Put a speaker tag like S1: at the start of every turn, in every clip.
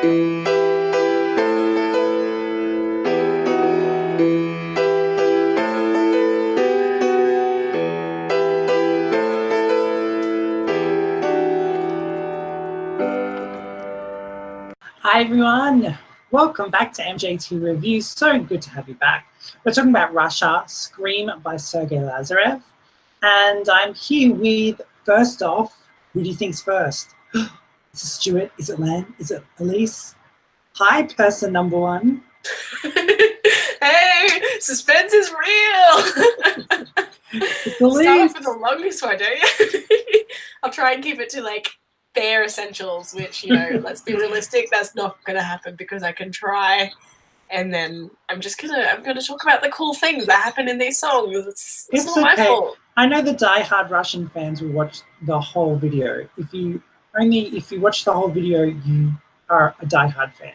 S1: Hi everyone, welcome back to MJT Review. So good to have you back. We're talking about Russia, Scream by Sergey Lazarev. And I'm here with, first off, who do you think's first? Is it Stuart? Is it Len? Is it Elysse? Hi, person number one.
S2: Hey, suspense is real.
S1: It's Elysse.
S2: Start off with the longest one, don't you? I'll try and keep it to like bare essentials, which, you know, let's be realistic, that's not gonna happen because I can try. And then I'm gonna talk about the cool things that happen in these songs. It's not my fault.
S1: I know the die-hard Russian fans will watch the whole video. If you watch the whole video, you are a die-hard fan.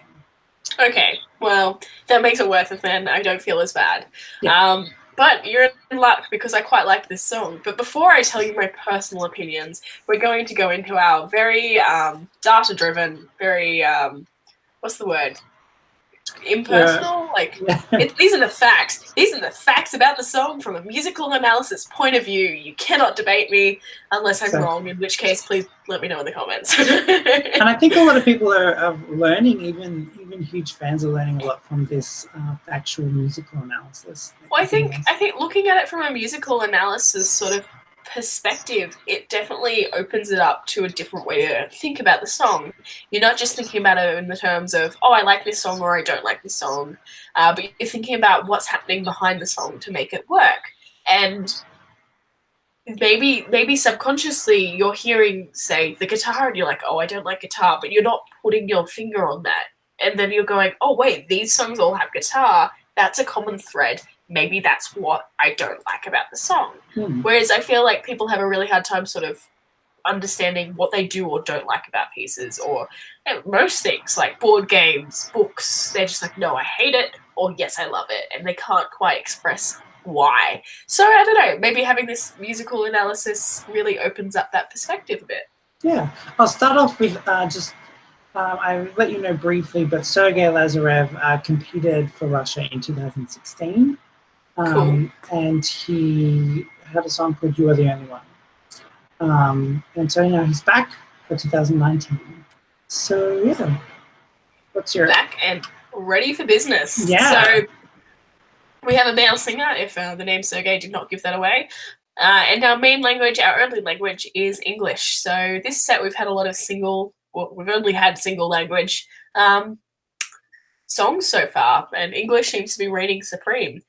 S2: Okay, well, that makes it worth it then. I don't feel as bad.
S1: Yeah.
S2: But you're in luck because I quite like this song. But before I tell you my personal opinions, we're going to go into our very data-driven, very, what's the word? Impersonal? These are the facts. These are the facts about the song from a musical analysis point of view. You cannot debate me unless I'm wrong, in which case please let me know in the comments.
S1: And I think a lot of people are learning, even huge fans are learning a lot from this factual musical analysis.
S2: Well, I think looking at it from a musical analysis sort of perspective, it definitely opens it up to a different way to think about the song. You're not just thinking about it in the terms of, oh, I like this song or I don't like this song, but you're thinking about what's happening behind the song to make it work. And maybe subconsciously you're hearing, say, the guitar and you're like, oh, I don't like guitar, but you're not putting your finger on that. And then you're going, oh, wait, these songs all have guitar. That's a common thread. Maybe that's what I don't like about the song. Whereas I feel like people have a really hard time sort of understanding what they do or don't like about pieces, or most things like board games, books. They're just like, no, I hate it, or yes, I love it. And they can't quite express why. So I don't know, maybe having this musical analysis really opens up that perspective a bit.
S1: Yeah, I'll start off with I'll let you know briefly, but Sergey Lazarev competed for Russia in 2016.
S2: Cool.
S1: And he had a song called You Are the Only One. And so now he's back for 2019. So yeah, what's your...
S2: Back and ready for business.
S1: Yeah.
S2: So we have a male singer, if the name Sergey did not give that away. And our main language, our only language, is English. So this set we've had a lot of we've only had single language songs so far, and English seems to be reigning supreme.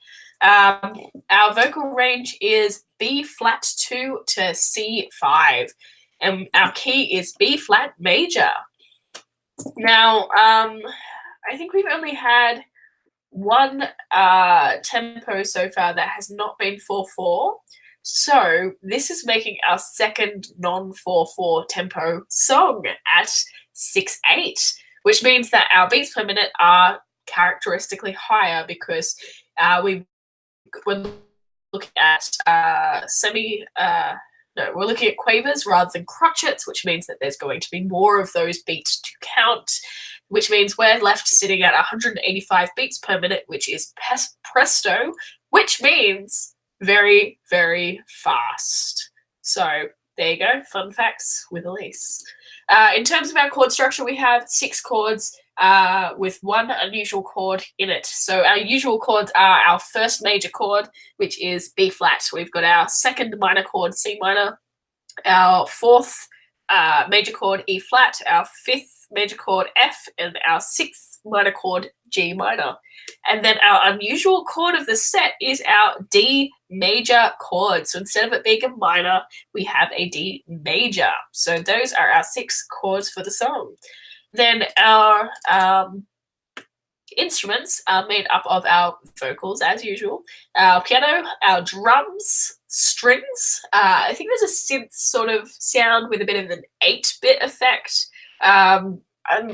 S2: Our vocal range is B-flat 2 to C5, and our key is B-flat major. Now, I think we've only had one tempo so far that has not been 4/4, so this is making our second non-4/4 tempo song at 6/8, which means that our beats per minute are characteristically higher because we're looking at we're looking at quavers rather than crotchets, which means that there's going to be more of those beats to count, which means we're left sitting at 185 beats per minute, which is presto, which means very, very fast. So there you go, fun facts with Elysse. In terms of our chord structure, we have 6 chords with one unusual chord in it. So our usual chords are our first major chord, which is B flat. We've got our second minor chord, C minor, our fourth major chord, E flat, our fifth major chord, F, and our sixth minor chord, G minor. And then our unusual chord of the set is our D major chord. So instead of it being a minor, we have a D major. So those are our 6 chords for the song. Then our instruments are made up of our vocals, as usual, our piano, our drums, strings. I think there's a synth sort of sound with a bit of an 8-bit effect. And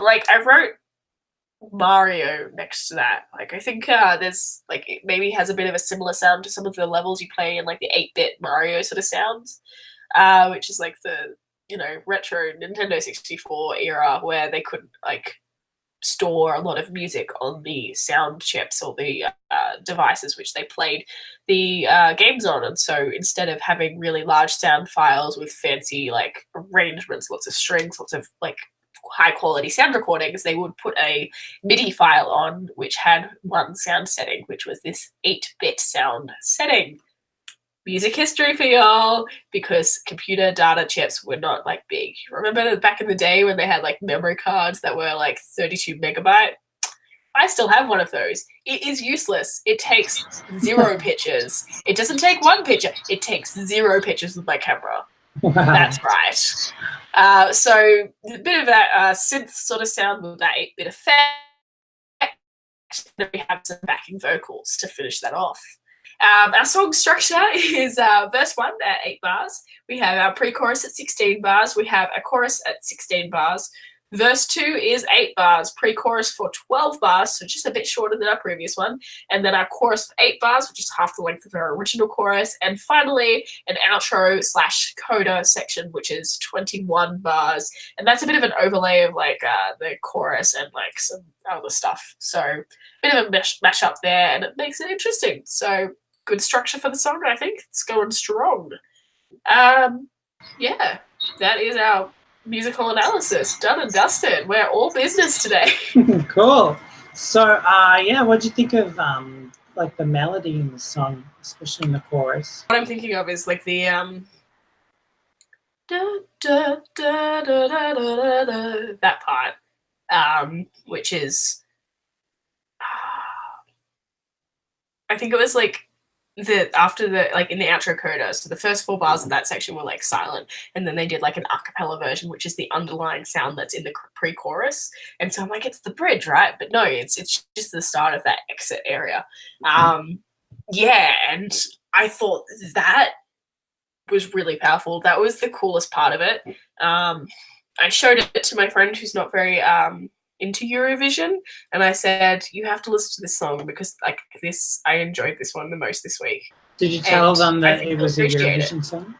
S2: like I wrote Mario next to that. Like I think there's like it maybe has a bit of a similar sound to some of the levels you play in like the 8-bit Mario sort of sounds, which is like the retro Nintendo 64 era where they couldn't like store a lot of music on the sound chips or the devices which they played the games on. And so instead of having really large sound files with fancy like arrangements, lots of strings, lots of like high quality sound recordings, they would put a MIDI file on which had one sound setting, which was this 8-bit sound setting. Music history for y'all, because computer data chips were not like big. Remember back in the day when they had like memory cards that were like 32 megabyte? I still have one of those. It is useless. It takes 0 pictures. It doesn't take 1 picture. It takes 0 pictures with my camera.
S1: Wow.
S2: That's right. So a bit of that synth sort of sound with that 8-bit effect. Then we have some backing vocals to finish that off. Our song structure is verse 1 at 8 bars. We have our pre-chorus at 16 bars. We have a chorus at 16 bars. Verse 2 is 8 bars, pre-chorus for 12 bars, so just a bit shorter than our previous one. And then our chorus for 8 bars, which is half the length of our original chorus. And finally, an outro/coda section, which is 21 bars. And that's a bit of an overlay of like the chorus and like some other stuff. So a bit of a mash up there, and it makes it interesting. So good structure for the song, I think. It's going strong. Yeah, that is our musical analysis done and dusted. We're all business today.
S1: Cool. So yeah, what do you think of like the melody in the song, especially in the chorus?
S2: What I'm thinking of is like the da, da, da, da, da, da, da, that part, which is I think it was like after the like in the outro coda, so the first 4 bars of that section were like silent, and then they did like an a cappella version, which is the underlying sound that's in the pre-chorus. And so I'm like, it's the bridge, right? But no, it's just the start of that exit area. Yeah, and I thought that was really powerful. That was the coolest part of it. I showed it to my friend who's not very into Eurovision, and I said, you have to listen to this song because like this, I enjoyed this one the most this week.
S1: Did you tell them that it was a Eurovision song?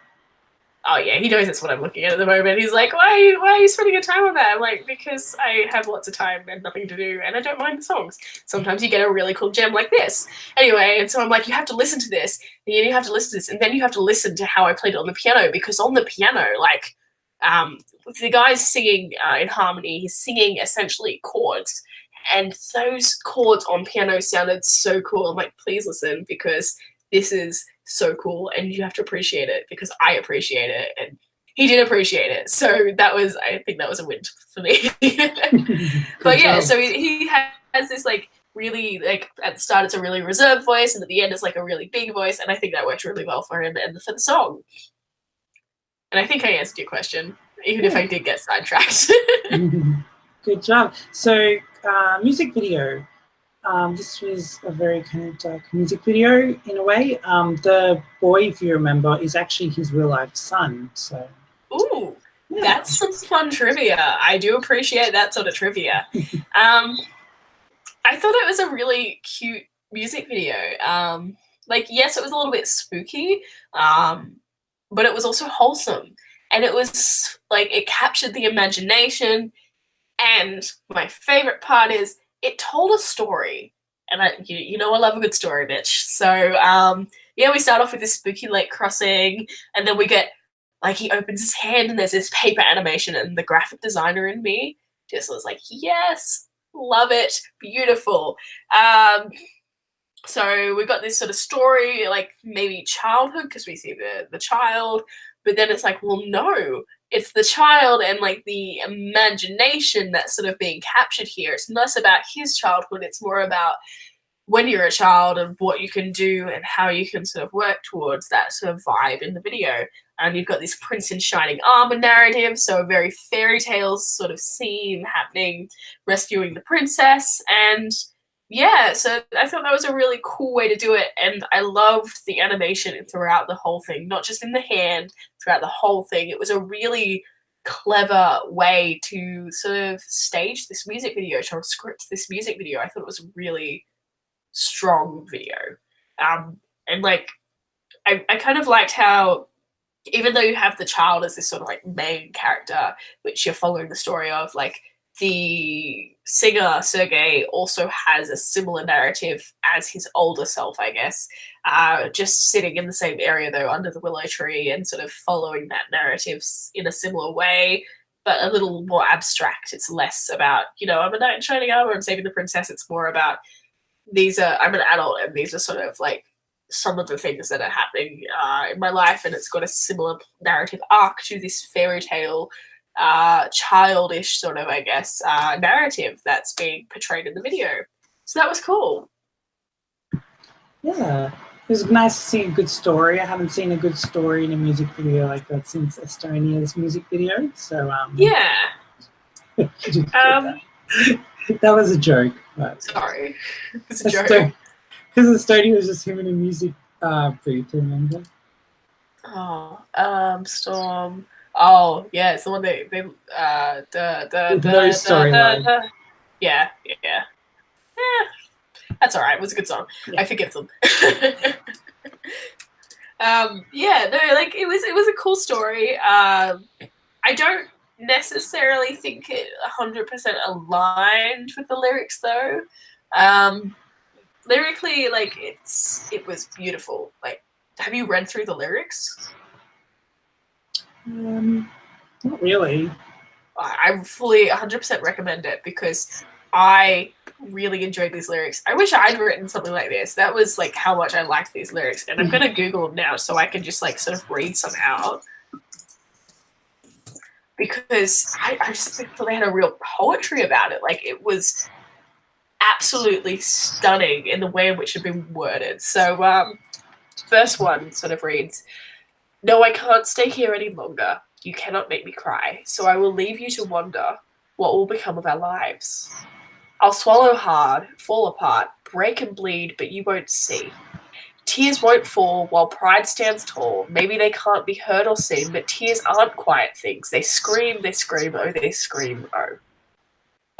S2: Oh yeah, he knows that's what I'm looking at the moment. He's like, why are you spending your time on that? I'm like, because I have lots of time and nothing to do, and I don't mind the songs. Sometimes you get a really cool gem like this. Anyway, and so I'm like, you have to listen to this, and you have to listen to this, and then you have to listen to how I played it on the piano, because on the piano, like, the guy's singing in harmony. He's singing essentially chords, and those chords on piano sounded so cool. I'm like, please listen, because this is so cool, and you have to appreciate it, because I appreciate it, and he did appreciate it. So I think that was a win for me. But yeah, so he has this like really, like at the start it's a really reserved voice, and at the end it's like a really big voice, and I think that worked really well for him and for the song. And I think I answered your question, even if I did get sidetracked.
S1: Good job. So music video. This was a very kind of dark music video in a way. The boy, if you remember, is actually his real life son. So,
S2: ooh, yeah. That's some fun trivia. I do appreciate that sort of trivia. I thought it was a really cute music video. Like, yes, it was a little bit spooky, but it was also wholesome. And it was like, it captured the imagination. And my favorite part is it told a story. And you know I love a good story, bitch. So yeah, we start off with this spooky lake crossing, and then we get like, he opens his hand and there's this paper animation, and the graphic designer in me just was like, yes, love it, beautiful. So we got this sort of story, like maybe childhood, because we see the child, but then it's like, well, no, it's the child and like the imagination that's sort of being captured here. It's less about his childhood, it's more about when you're a child and what you can do and how you can sort of work towards that sort of vibe in the video. And you've got this prince in shining armor narrative, so a very fairy tale sort of scene happening, rescuing the princess. And yeah, so I thought that was a really cool way to do it, and I loved the animation throughout the whole thing, not just in the hand, throughout the whole thing. It was a really clever way to sort of stage this music video, to script this music video. I thought it was a really strong video. And like, I kind of liked how, even though you have the child as this sort of like main character, which you're following the story of, like, the singer Sergey also has a similar narrative as his older self, I guess, just sitting in the same area though under the willow tree and sort of following that narrative in a similar way, but a little more abstract. It's less about, I'm a knight in shining armor and saving the princess. It's more about I'm an adult and these are sort of like some of the things that are happening in my life, and it's got a similar narrative arc to this fairy tale childish sort of, I guess, narrative that's being portrayed in the video. So that was cool.
S1: Yeah, it was nice to see a good story. I haven't seen a good story in a music video like that since Estonia's music video. So
S2: yeah.
S1: that was a joke. But
S2: sorry, it's a joke.
S1: Because Estonia was just him in a music booth, remember?
S2: Oh, Storm. Oh, yeah, it's the one that they
S1: no storyline.
S2: Yeah. That's all right. It was a good song. Yeah. I forgive them. It was a cool story. I don't necessarily think it 100% aligned with the lyrics though. Lyrically, it was beautiful. Like, have you read through the lyrics?
S1: Not really.
S2: I fully 100% recommend it because I really enjoyed these lyrics. I wish I'd written something like this. That was like how much I liked these lyrics, and I'm gonna Google them now so I can just like sort of read some out because I just think that they had a real poetry about it. Like, it was absolutely stunning in the way in which it had been worded. So, first one sort of reads, "No, I can't stay here any longer. You cannot make me cry, so I will leave you to wonder what will become of our lives. I'll swallow hard, fall apart, break and bleed, but you won't see. Tears won't fall while pride stands tall. Maybe they can't be heard or seen, but tears aren't quiet things. They scream, oh, they scream, oh."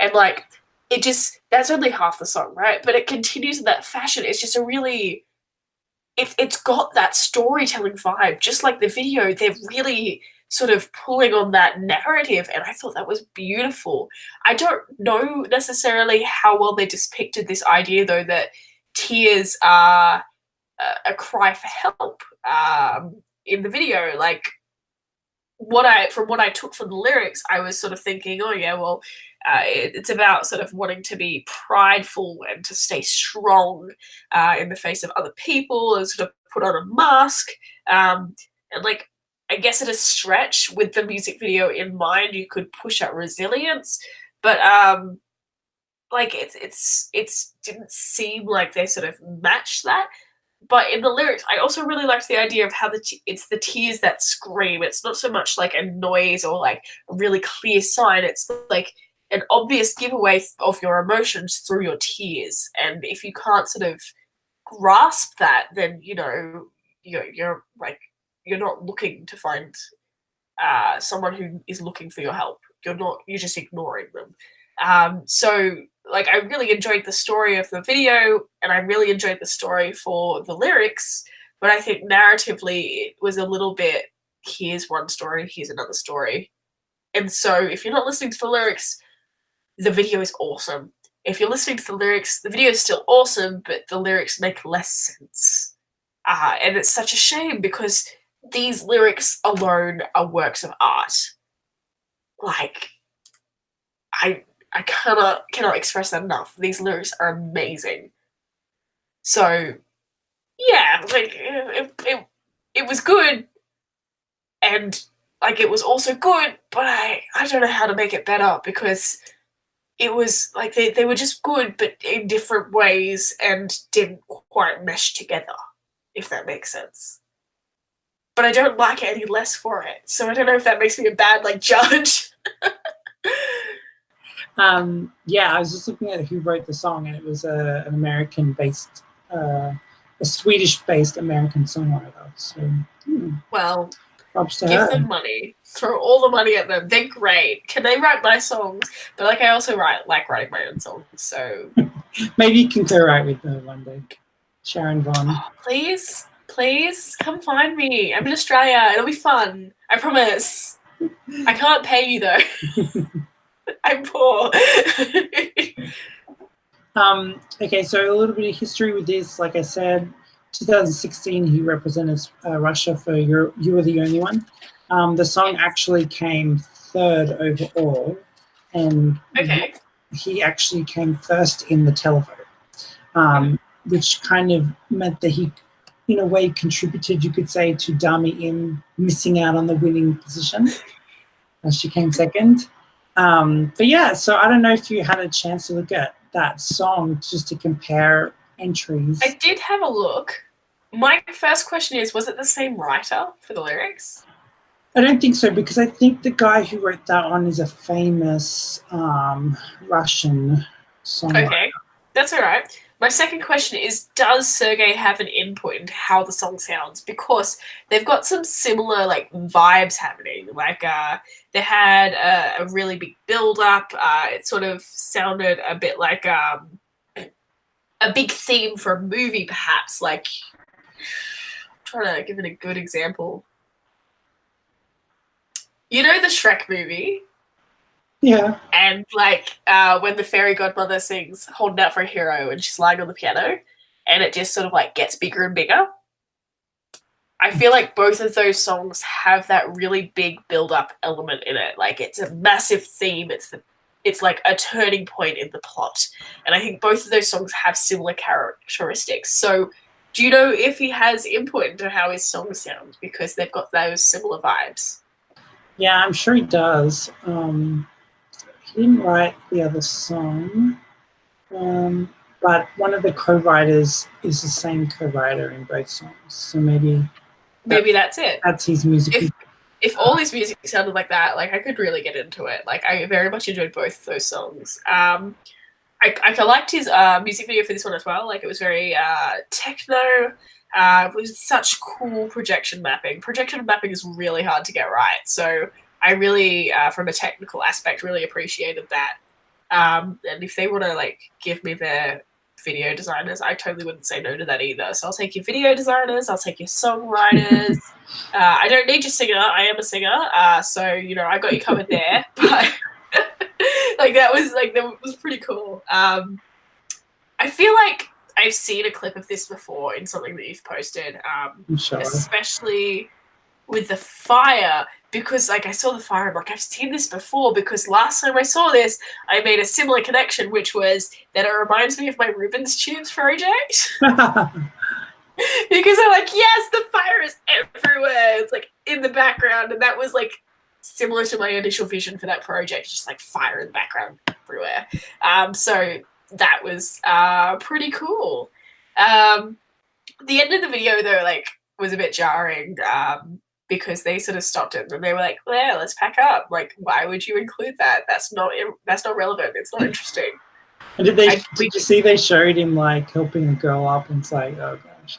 S2: And like, it just, that's only half the song, right? But it continues in that fashion. It's just a really, it's got that storytelling vibe, just like the video. They're really sort of pulling on that narrative, and I thought that was beautiful. I don't know necessarily how well they depicted this idea, though, that tears are a cry for help in the video. Like, from what I took from the lyrics, I was sort of thinking, oh yeah, well, it's about sort of wanting to be prideful and to stay strong in the face of other people and sort of put on a mask. And like, I guess at a stretch with the music video in mind, you could push out resilience, but like it's didn't seem like they sort of matched that. But in the lyrics, I also really liked the idea of how it's the tears that scream. It's not so much like a noise or like a really clear sign. It's like an obvious giveaway of your emotions through your tears. And if you can't sort of grasp that, then you're not looking to find someone who is looking for your help. You're just ignoring them. So like, I really enjoyed the story of the video, and I really enjoyed the story for the lyrics, but I think narratively it was a little bit, here's one story, here's another story. And so if you're not listening to the lyrics, the video is awesome. If you're listening to the lyrics, the video is still awesome, but the lyrics make less sense. And it's such a shame because these lyrics alone are works of art. Like, I cannot express that enough. These lyrics are amazing. So, yeah, like, it was good, and like, it was also good, but I don't know how to make it better because it was like they were just good, but in different ways and didn't quite mesh together, if that makes sense. But I don't like it any less for it, so I don't know if that makes me a bad judge.
S1: Yeah, I was just looking at who wrote the song, and it was an American-based, a Swedish-based American songwriter. So,
S2: well,
S1: props to
S2: give
S1: her.
S2: them money. Throw all the money at them. They're great. Can they write my songs? But like, I also like writing my own songs. So
S1: maybe you can co-write with her one day, Sharon Vaughn.
S2: Oh, please come find me. I'm in Australia. It'll be fun. I promise. I can't pay you though. I'm poor.
S1: Okay, so a little bit of history with this. Like I said, 2016, he represented Russia for You Are the Only One. The song actually came third overall, and
S2: Okay.
S1: he actually came first in the televote, which kind of meant that he, in a way, contributed, you could say, to Dami in missing out on the winning position, as she came second. But yeah, so I don't know if you had a chance to look at that song just to compare entries.
S2: I did have a look. My first question is, was it the same writer for the lyrics?
S1: I don't think so, because I think the guy who wrote that one is a famous Russian songwriter.
S2: Okay, that's all right. My second question is, does Sergey have an input into how the song sounds? Because they've got some similar like vibes happening. Like they had a really big build-up. It sort of sounded a bit like a big theme for a movie, perhaps. Like, I'm trying to give it a good example. You know the Shrek movie?
S1: Yeah.
S2: And like when the fairy godmother sings "Holding Out for a Hero" and she's lying on the piano, and it just sort of like gets bigger and bigger. I feel like both of those songs have that really big build-up element in it. Like it's a massive theme. It's like a turning point in the plot, and I think both of those songs have similar characteristics. So, do you know if he has input into how his songs sound because they've got those similar vibes?
S1: Yeah, I'm sure he does. He didn't write the other song, but one of the co-writers is the same co-writer in both songs. So maybe
S2: that's it.
S1: That's his music.
S2: If all his music sounded like that, like I could really get into it. Like I very much enjoyed both of those songs. I liked his music video for this one as well. Like it was very techno. It was such cool projection mapping. Projection mapping is really hard to get right. So I really, from a technical aspect, really appreciated that. And if they want to like give me their video designers, I totally wouldn't say no to that either. So I'll take your video designers, I'll take your songwriters. I don't need your singer. I am a singer, so you know I got you covered there. But that was pretty cool. I feel like I've seen a clip of this before in something that you've posted,
S1: Sure.
S2: especially with the fire, because like I saw the fire, I'm like, I've seen this before, because last time I saw this, I made a similar connection, which was that it reminds me of my Rubens Tubes project. Because I'm like, yes, the fire is everywhere. It's like in the background, and that was like similar to my initial vision for that project, just like fire in the background everywhere. So that was pretty cool. The end of the video though, like, was a bit jarring. Because they sort of stopped it and they were like, "Yeah, let's pack up. Like, why would you include that? That's not relevant. It's not interesting."
S1: And did you see they showed him like helping a girl up, and it's like, oh gosh.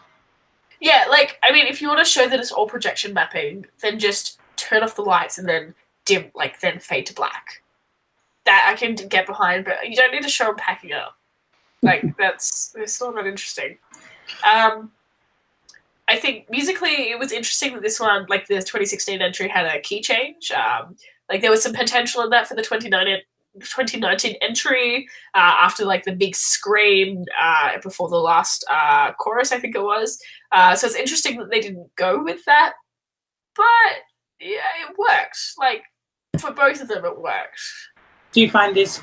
S2: Yeah, like I mean, if you want to show that it's all projection mapping, then just turn off the lights and then dim, like then fade to black. That I can get behind, but you don't need to show them packing up. Like it's still not interesting. I think musically it was interesting that this one, like the 2016 entry, had a key change. Like there was some potential in that for the 2019 entry after like the big scream before the last chorus, I think it was. So it's interesting that they didn't go with that. But yeah, it worked. Like for both of them, it worked.
S1: Do you find this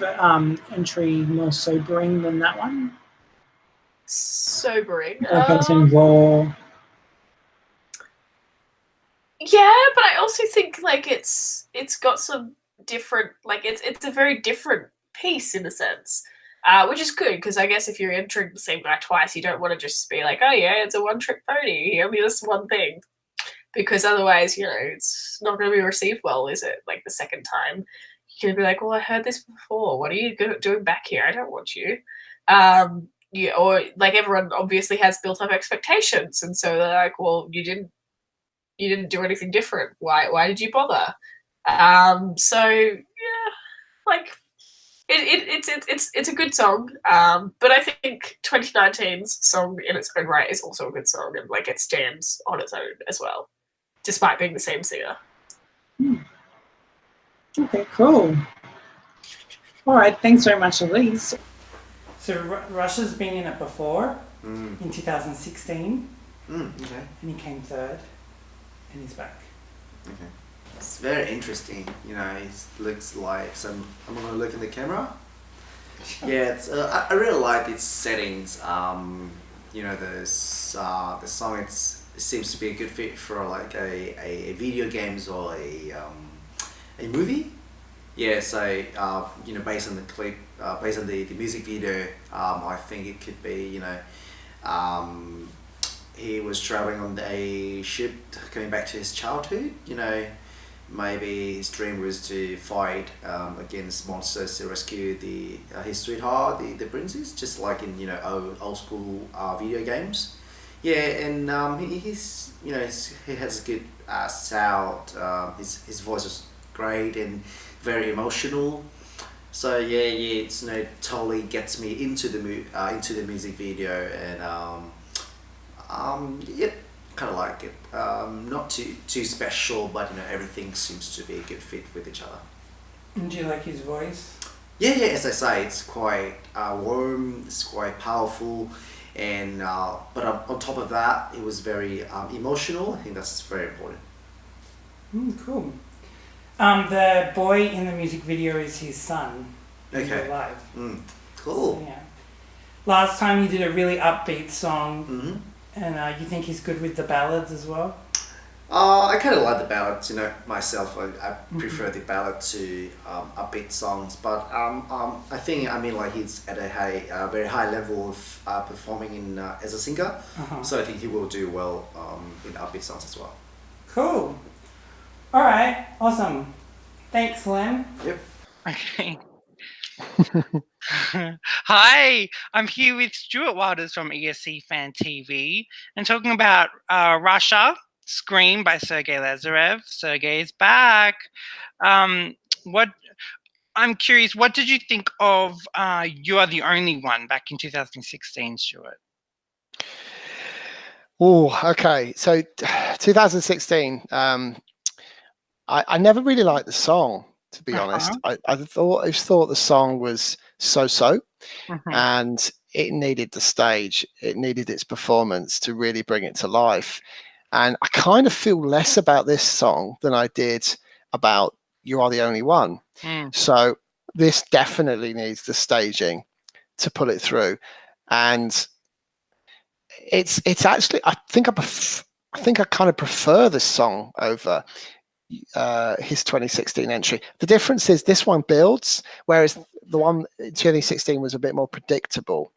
S1: entry more sobering than that one?
S2: Sobering?
S1: Like as in raw.
S2: Yeah, but I also think like it's got some different, like it's a very different piece in a sense, which is good because I guess if you're entering the same guy twice, you don't want to just be like, oh yeah, it's a one-trick pony. He only does one thing, because otherwise, you know, it's not going to be received well, is it? Like the second time, you're going to be like, well, I heard this before. What are you doing back here? I don't want you. Yeah, or like everyone obviously has built up expectations, and so they're like, well, you didn't do anything different. Why did you bother? So yeah, like it's a good song. But I think 2019's song in its own right is also a good song, and like it stands on its own as well, despite being the same singer.
S1: Okay, cool. All right, thanks very much, Elysse. So Russia's been in it before, in 2016,
S3: Okay.
S1: and he came third, and he's back.
S3: Okay. It's very interesting. You know, it looks like some. I'm gonna look in the camera. Yeah, it's. I really like its settings. You know, the song. It seems to be a good fit for like a video games or a movie. Yeah, so you know, based on the clip, based on the music video, I think it could be, you know, he was traveling on a ship going back to his childhood. You know, maybe his dream was to fight against monsters to rescue his sweetheart, the princess, just like in, you know, old school video games. Yeah, and he's, you know, he has a good sound. His voice is great and very emotional. So yeah, it's, you know, totally gets me into the music video, and yep, kind of like it. Not too special, but you know, everything seems to be a good fit with each other.
S1: And do you like his voice?
S3: Yeah, as I say, it's quite warm, it's quite powerful, and but on top of that, it was very emotional. I think that's very important.
S1: Cool. The boy in the music video is his son. In
S3: Okay.
S1: real life.
S3: Cool.
S1: So, yeah. Last time you did a really upbeat song,
S3: Mm-hmm.
S1: and you think he's good with the ballads as well?
S3: I kind of like the ballads, you know, myself. I prefer the ballad to upbeat songs, but I think, I mean, like, he's at a very high level of performing in as a singer, so I think he will do well in upbeat songs as well.
S1: Cool. All right. Awesome. Thanks, Len.
S3: Yep.
S4: Okay. Hi, I'm here with Stuart Wilders from ESC Fan TV and talking about Russia, Scream by Sergey Lazarev. Sergey is back. What I'm curious, what did you think of You Are the Only One back in 2016, Stuart?
S5: Oh, okay. So 2016, I never really liked the song, to be honest. I always thought the song was so-so, and it needed the stage. It needed its performance to really bring it to life. And I kind of feel less about this song than I did about You Are the Only One. So this definitely needs the staging to pull it through. And it's actually, I think I kind of prefer this song over his 2016 entry. The difference is this one builds, whereas the one in 2016 was a bit more predictable.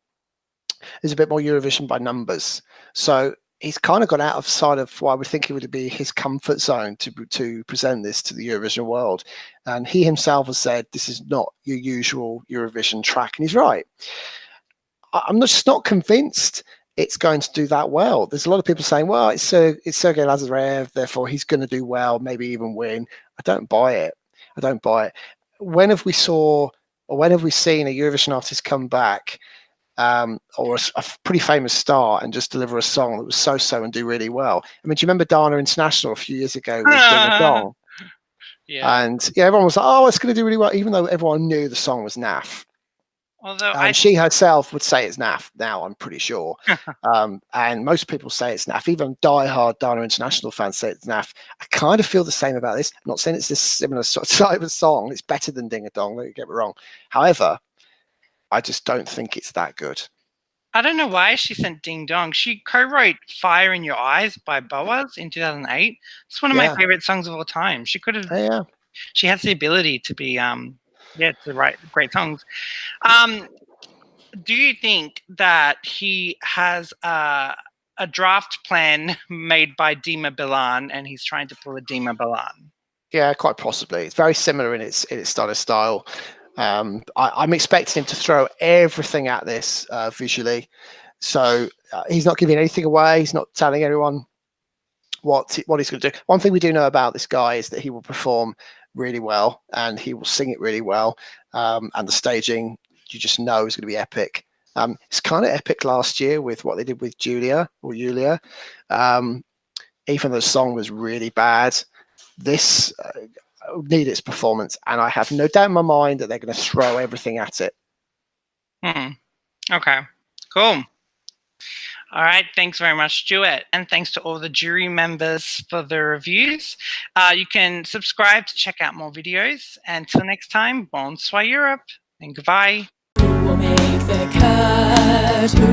S5: There's a bit more Eurovision by numbers. So he's kind of got out of sight of what I would think it would be his comfort zone to present this to the Eurovision world. And he himself has said this is not your usual Eurovision track, and he's right. I'm just not convinced it's going to do that well. There's a lot of people saying, well, it's Sergey Lazarev, therefore he's going to do well, maybe even win. I don't buy it. When have we seen a Eurovision artist come back or a pretty famous star and just deliver a song that was so-so and do really well? I mean, do you remember Dana International a few years ago with Ding a Dong?
S4: Yeah.
S5: And yeah, everyone was like, oh, it's going to do really well, even though everyone knew the song was naff.
S4: Although
S5: she herself would say it's naff now, I'm pretty sure. And most people say it's naff. Even die-hard Dana International fans say it's naff. I kind of feel the same about this. I'm not saying it's this similar sort of type of song. It's better than Ding a Dong, don't get me wrong. However, I just don't think it's that good.
S4: I don't know why she sent Ding Dong. She co-wrote Fire in Your Eyes by Boaz in 2008. It's one of my favorite songs of all time. She could have... She has the ability to be... to write great songs. Do you think that he has a draft plan made by Dima Bilan and he's trying to pull a Dima Bilan?
S5: Yeah, quite possibly. It's very similar in its style. I'm expecting him to throw everything at this visually. So he's not giving anything away. He's not telling everyone what he's going to do. One thing we do know about this guy is that he will perform really well and he will sing it really well. And the staging, you just know, is going to be epic. It's kind of epic last year with what they did with Julia. Even though the song was really bad, this need its performance, and I have no doubt in my mind that they're going to throw everything at it.
S4: Okay, cool. All right, thanks very much, Stuart. And thanks to all the jury members for the reviews. You can subscribe to check out more videos. Until next time, bonsoir Europe, and goodbye.
S6: Who will make the cut?